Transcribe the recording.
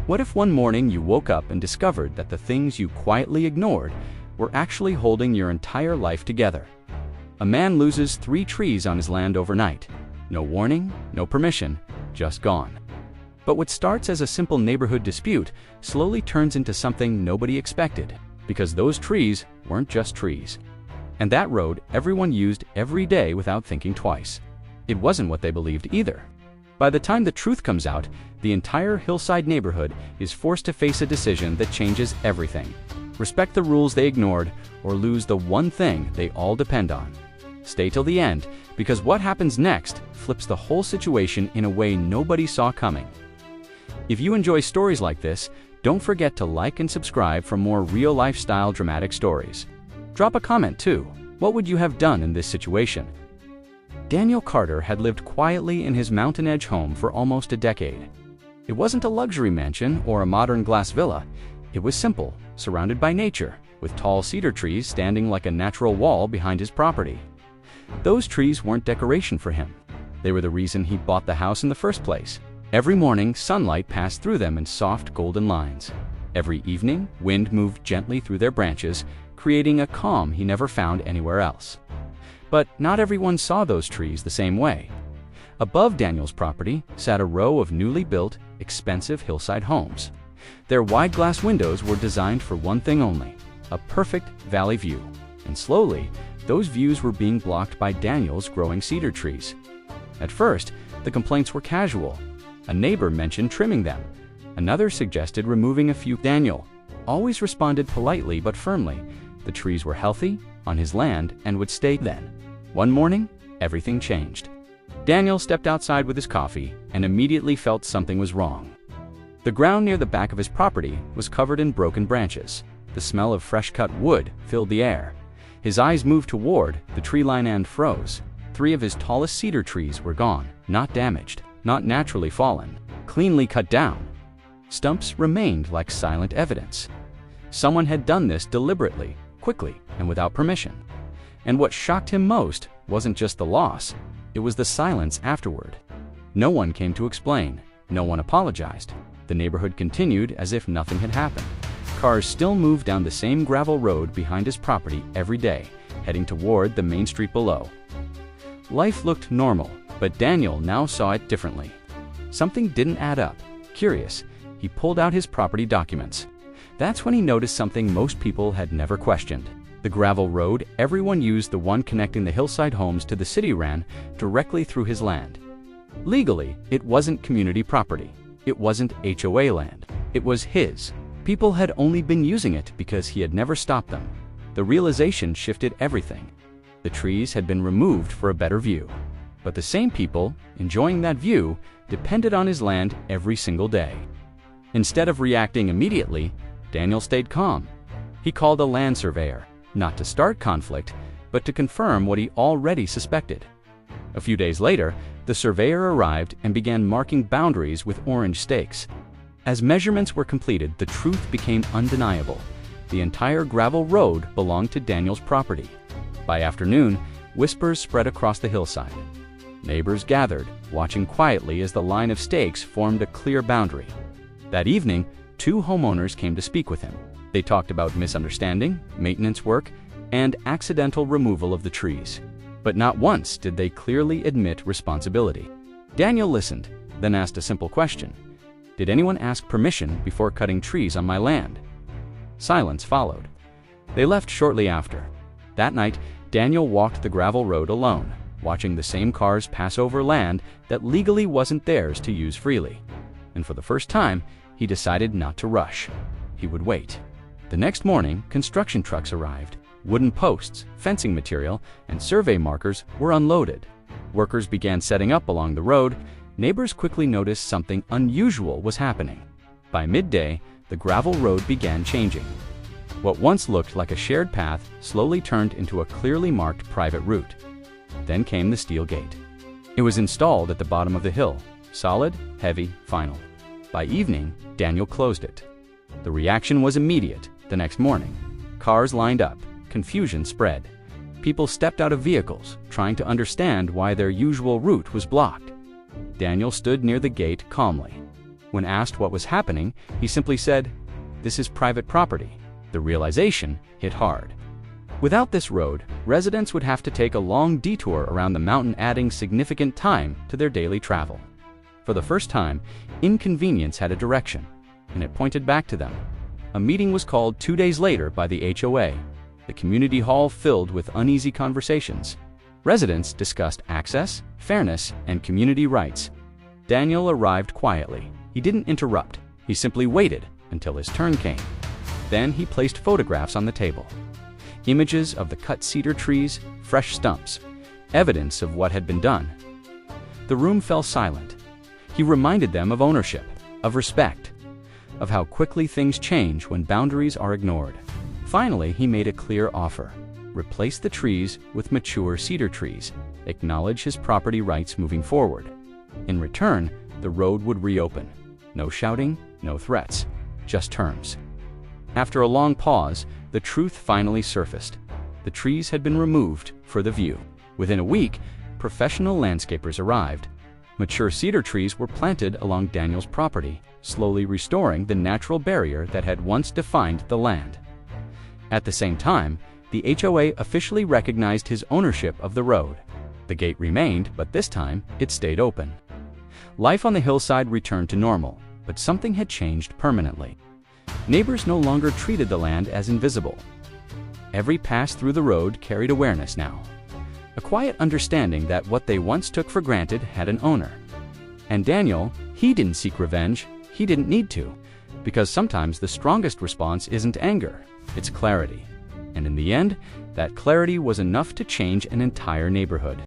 What if one morning you woke up and discovered that the things you quietly ignored were actually holding your entire life together? A man loses 3 trees on his land overnight. No warning, no permission, just gone. But what starts as a simple neighborhood dispute slowly turns into something nobody expected, because those trees weren't just trees. And that road everyone used every day without thinking twice. It wasn't what they believed either. By the time the truth comes out, the entire hillside neighborhood is forced to face a decision that changes everything. Respect the rules they ignored, or lose the one thing they all depend on. Stay till the end, because what happens next flips the whole situation in a way nobody saw coming. If you enjoy stories like this, don't forget to like and subscribe for more real lifestyle dramatic stories. Drop a comment too. What would you have done in this situation? Daniel Carter had lived quietly in his mountain edge home for almost a decade. It wasn't a luxury mansion or a modern glass villa. It was simple, surrounded by nature, with tall cedar trees standing like a natural wall behind his property. Those trees weren't decoration for him. They were the reason he bought the house in the first place. Every morning, sunlight passed through them in soft golden lines. Every evening, wind moved gently through their branches, creating a calm he never found anywhere else. But not everyone saw those trees the same way. Above Daniel's property sat a row of newly built, expensive hillside homes. Their wide glass windows were designed for one thing only: a perfect valley view. And slowly, those views were being blocked by Daniel's growing cedar trees. At first, the complaints were casual. A neighbor mentioned trimming them. Another suggested removing a few. Daniel always responded politely but firmly. The trees were healthy, on his land, and would stay. Then, one morning, everything changed. Daniel stepped outside with his coffee and immediately felt something was wrong. The ground near the back of his property was covered in broken branches. The smell of fresh-cut wood filled the air. His eyes moved toward the tree line and froze. 3 of his tallest cedar trees were gone, not damaged, not naturally fallen, cleanly cut down. Stumps remained like silent evidence. Someone had done this deliberately, quickly, and without permission. And what shocked him most wasn't just the loss, it was the silence afterward. No one came to explain, no one apologized. The neighborhood continued as if nothing had happened. Cars still moved down the same gravel road behind his property every day, heading toward the main street below. Life looked normal, but Daniel now saw it differently. Something didn't add up. Curious, he pulled out his property documents. That's when he noticed something most people had never questioned. The gravel road everyone used, the one connecting the hillside homes to the city, ran directly through his land. Legally, it wasn't community property. It wasn't HOA land. It was his. People had only been using it because he had never stopped them. The realization shifted everything. The trees had been removed for a better view. But the same people, enjoying that view, depended on his land every single day. Instead of reacting immediately, Daniel stayed calm. He called a land surveyor, not to start conflict, but to confirm what he already suspected. A few days later, the surveyor arrived and began marking boundaries with orange stakes. As measurements were completed, the truth became undeniable. The entire gravel road belonged to Daniel's property. By afternoon, whispers spread across the hillside. Neighbors gathered, watching quietly as the line of stakes formed a clear boundary. That evening, 2 homeowners came to speak with him. They talked about misunderstanding, maintenance work, and accidental removal of the trees. But not once did they clearly admit responsibility. Daniel listened, then asked a simple question. Did anyone ask permission before cutting trees on my land? Silence followed. They left shortly after. That night, Daniel walked the gravel road alone, watching the same cars pass over land that legally wasn't theirs to use freely. And for the first time, he decided not to rush. He would wait. The next morning, construction trucks arrived. Wooden posts, fencing material, and survey markers were unloaded. Workers began setting up along the road. Neighbors quickly noticed something unusual was happening. By midday, the gravel road began changing. What once looked like a shared path slowly turned into a clearly marked private route. Then came the steel gate. It was installed at the bottom of the hill, solid, heavy, final. By evening, Daniel closed it. The reaction was immediate. The next morning, cars lined up, confusion spread. People stepped out of vehicles, trying to understand why their usual route was blocked. Daniel stood near the gate calmly. When asked what was happening, he simply said, "This is private property." The realization hit hard. Without this road, residents would have to take a long detour around the mountain, adding significant time to their daily travel. For the first time, inconvenience had a direction, and it pointed back to them. A meeting was called 2 days later by the HOA, the community hall filled with uneasy conversations. Residents discussed access, fairness, and community rights. Daniel arrived quietly. He didn't interrupt. He simply waited until his turn came. Then he placed photographs on the table. Images of the cut cedar trees, fresh stumps, evidence of what had been done. The room fell silent. He reminded them of ownership, of respect, of how quickly things change when boundaries are ignored. Finally, he made a clear offer. Replace the trees with mature cedar trees. Acknowledge his property rights moving forward. In return, the road would reopen. No shouting, no threats, just terms. After a long pause, the truth finally surfaced. The trees had been removed for the view. Within a week, professional landscapers arrived. Mature cedar trees were planted along Daniel's property, slowly restoring the natural barrier that had once defined the land. At the same time, the HOA officially recognized his ownership of the road. The gate remained, but this time, it stayed open. Life on the hillside returned to normal, but something had changed permanently. Neighbors no longer treated the land as invisible. Every pass through the road carried awareness now. A quiet understanding that what they once took for granted had an owner. And Daniel, he didn't seek revenge. He didn't need to. Because sometimes the strongest response isn't anger, it's clarity. And in the end, that clarity was enough to change an entire neighborhood.